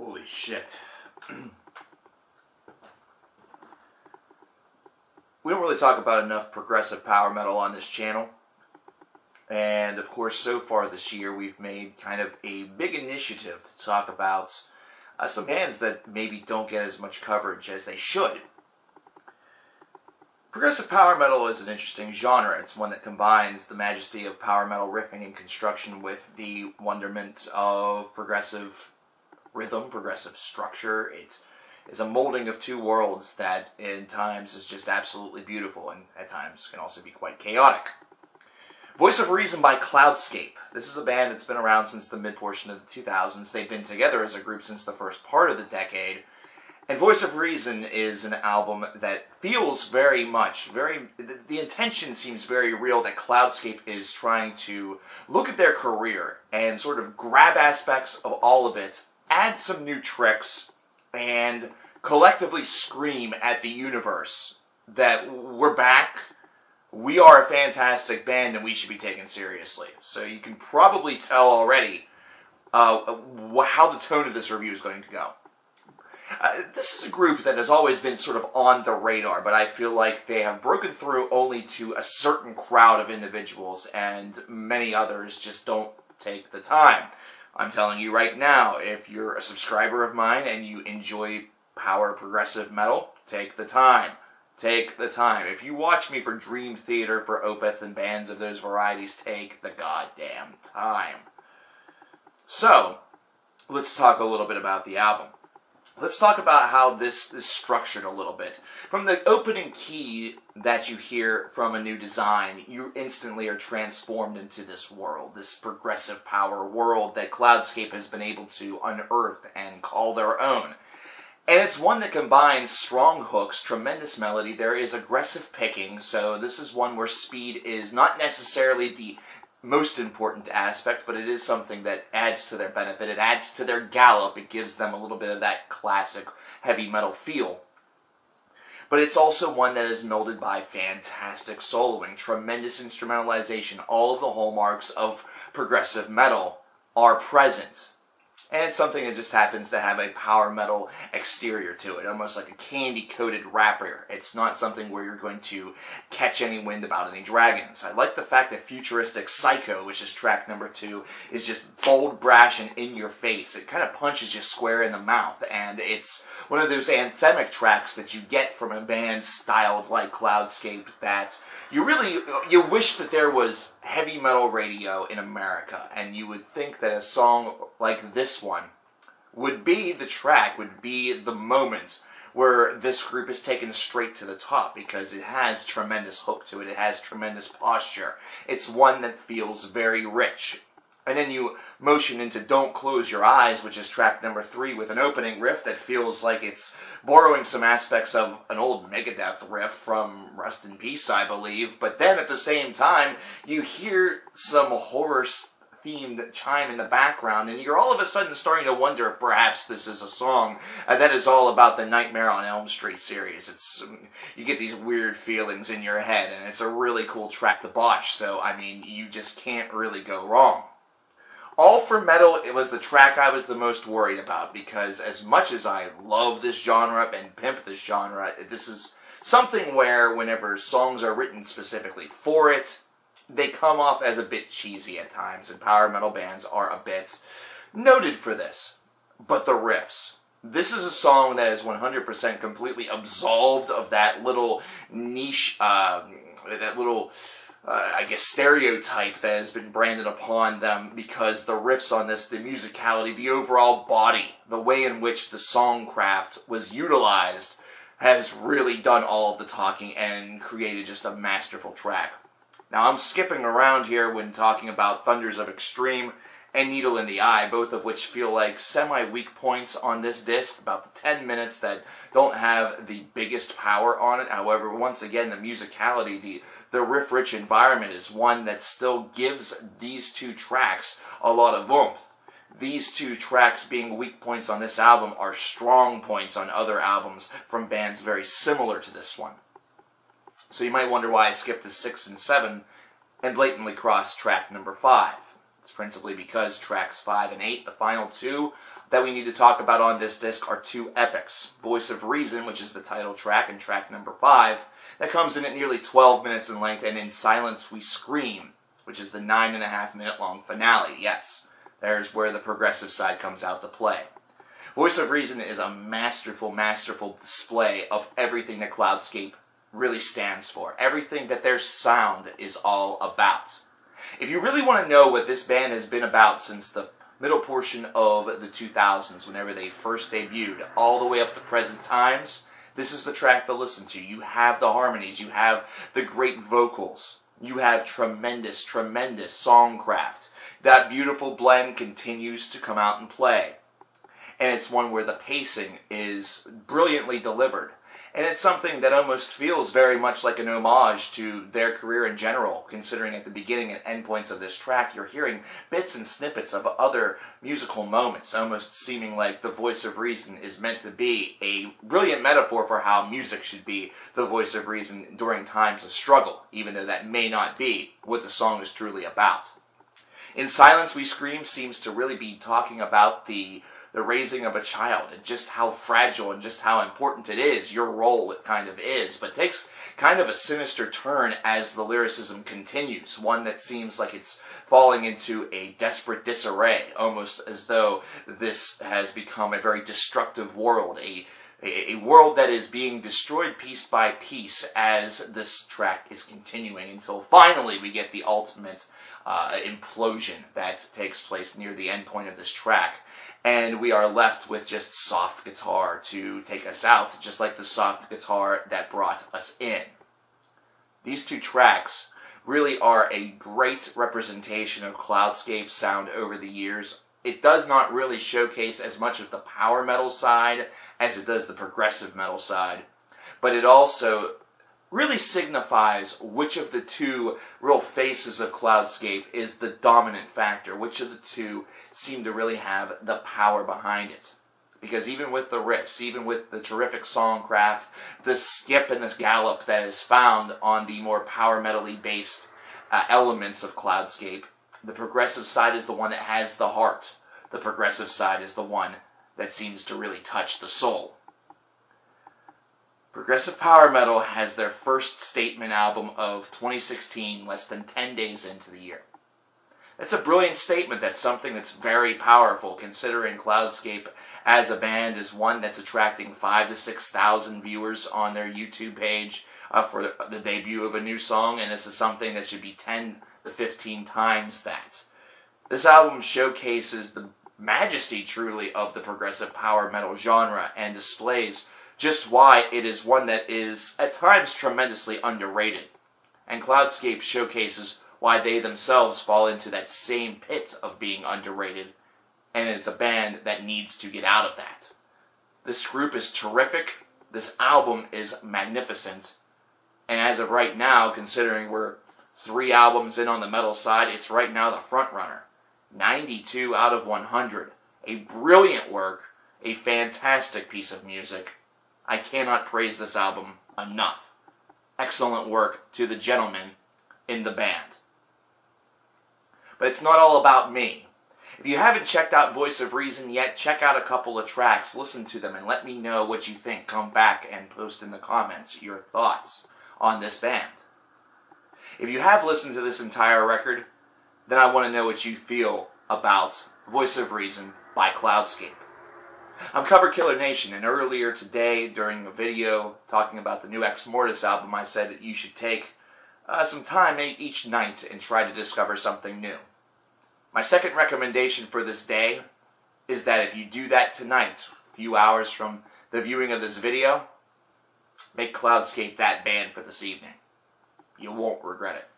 Holy shit. We don't really talk about enough progressive power metal on this channel. And of course, so far this year, we've made kind of a big initiative to talk about some bands that maybe don't get as much coverage as they should. Progressive power metal is an interesting genre. It's one that combines the majesty of power metal riffing and construction with the wonderment of progressive rhythm, progressive structure. It is a molding of two worlds that in times is just absolutely beautiful and at times can also be quite chaotic. Voice of Reason by Cloudscape. This is a band that's been around since the mid-portion of the 2000s. They've been together as a group since the first part of the decade. And Voice of Reason is an album that feels very much, the intention seems very real that Cloudscape is trying to look at their career and sort of grab aspects of all of it, add some new tricks, and collectively scream at the universe that we're back, we are a fantastic band, and we should be taken seriously. So you can probably tell already how the tone of this review is going to go. This is a group that has always been sort of on the radar, but I feel like they have broken through only to a certain crowd of individuals, and many others just don't take the time. I'm telling you right now, if you're a subscriber of mine and you enjoy power progressive metal, take the time. Take the time. If you watch me for Dream Theater, for Opeth, and bands of those varieties, take the goddamn time. So, let's talk a little bit about the album. Let's talk about how this is structured a little bit. From the opening key that you hear from A New Design, you instantly are transformed into this world, this progressive power world that Cloudscape has been able to unearth and call their own. And it's one that combines strong hooks, tremendous melody. There is aggressive picking, so this is one where speed is not necessarily the most important aspect, but it is something that adds to their benefit. It adds to their gallop. It gives them a little bit of that classic heavy metal feel. But it's also one that is melded by fantastic soloing, tremendous instrumentalization. All of the hallmarks of progressive metal are present. And it's something that just happens to have a power metal exterior to it, almost like a candy-coated wrapper. It's not something where you're going to catch any wind about any dragons. I like the fact that Futuristic Psycho, which is track number 2, is just bold, brash, and in your face. It kind of punches you square in the mouth, and it's one of those anthemic tracks that you get from a band styled like Cloudscape that you wish that there was heavy metal radio in America, and you would think that a song like this one would be the track, would be the moment where this group is taken straight to the top, because it has tremendous hook to it, it has tremendous posture. It's one that feels very rich. And then you motion into Don't Close Your Eyes, which is track number 3, with an opening riff that feels like it's borrowing some aspects of an old Megadeth riff from Rust in Peace, I believe. But then at the same time, you hear some horror-themed chime in the background, and you're all of a sudden starting to wonder if perhaps this is a song that is all about the Nightmare on Elm Street series. You get these weird feelings in your head, and it's a really cool track to botch, so, I mean, you just can't really go wrong. All for Metal, it was the track I was the most worried about, because as much as I love this genre and pimp this genre, this is something where whenever songs are written specifically for it, they come off as a bit cheesy at times, and power metal bands are a bit noted for this. But the riffs. This is a song that is 100% completely absolved of that little niche, I guess, stereotype that has been branded upon them, because the riffs on this, the musicality, the overall body, the way in which the songcraft was utilized has really done all of the talking and created just a masterful track. Now, I'm skipping around here when talking about Thunders of Extreme and Needle in the Eye, both of which feel like semi-weak points on this disc, about the 10 minutes that don't have the biggest power on it. However, once again, the musicality, the riff-rich environment is one that still gives these two tracks a lot of oomph. These two tracks being weak points on this album are strong points on other albums from bands very similar to this one. So you might wonder why I skipped to 6 and 7 and blatantly crossed track number 5. It's principally because tracks 5 and 8, the final two, that we need to talk about on this disc are two epics. Voice of Reason, which is the title track, and track number 5, that comes in at nearly 12 minutes in length, and In Silence We Scream, which is the 9.5-minute long finale. Yes, there's where the progressive side comes out to play. Voice of Reason is a masterful, masterful display of everything that Cloudscape really stands for. Everything that their sound is all about. If you really want to know what this band has been about since the middle portion of the 2000s, whenever they first debuted, all the way up to present times, this is the track to listen to. You have the harmonies, you have the great vocals, you have tremendous, tremendous songcraft. That beautiful blend continues to come out and play. And it's one where the pacing is brilliantly delivered. And it's something that almost feels very much like an homage to their career in general, considering at the beginning and end points of this track, you're hearing bits and snippets of other musical moments, almost seeming like the voice of reason is meant to be a brilliant metaphor for how music should be the voice of reason during times of struggle, even though that may not be what the song is truly about. In Silence We Scream seems to really be talking about the raising of a child, and just how fragile and just how important it is, your role it kind of is, but takes kind of a sinister turn as the lyricism continues, one that seems like it's falling into a desperate disarray, almost as though this has become a very destructive world, a world that is being destroyed piece by piece as this track is continuing, until finally we get the ultimate implosion that takes place near the end point of this track. And we are left with just soft guitar to take us out, just like the soft guitar that brought us in. These two tracks really are a great representation of Cloudscape's sound over the years. It does not really showcase as much of the power metal side as it does the progressive metal side, but it also really signifies which of the two real faces of Cloudscape is the dominant factor, which of the two seem to really have the power behind it. Because even with the riffs, even with the terrific songcraft, the skip and the gallop that is found on the more power metal-y based elements of Cloudscape, the progressive side is the one that has the heart. The progressive side is the one that seems to really touch the soul. Progressive power metal has their first statement album of 2016, less than 10 days into the year. That's a brilliant statement. That's something that's very powerful, considering Cloudscape as a band is one that's attracting 5,000 to 6,000 viewers on their YouTube page for the debut of a new song, and this is something that should be 10 to 15 times that. This album showcases the majesty, truly, of the progressive power metal genre and displays just why it is one that is, at times, tremendously underrated. And Cloudscape showcases why they themselves fall into that same pit of being underrated, and it's a band that needs to get out of that. This group is terrific, this album is magnificent, and as of right now, considering we're 3 albums in on the metal side, it's right now the front runner. 92 out of 100. A brilliant work, a fantastic piece of music. I cannot praise this album enough. Excellent work to the gentlemen in the band. But it's not all about me. If you haven't checked out Voice of Reason yet, check out a couple of tracks, listen to them, and let me know what you think. Come back and post in the comments your thoughts on this band. If you have listened to this entire record, then I want to know what you feel about Voice of Reason by Cloudscape. I'm coverkillernation, and earlier today, during a video talking about the new Ex Mortis album, I said that you should take some time each night and try to discover something new. My second recommendation for this day is that if you do that tonight, a few hours from the viewing of this video, make Cloudscape that band for this evening. You won't regret it.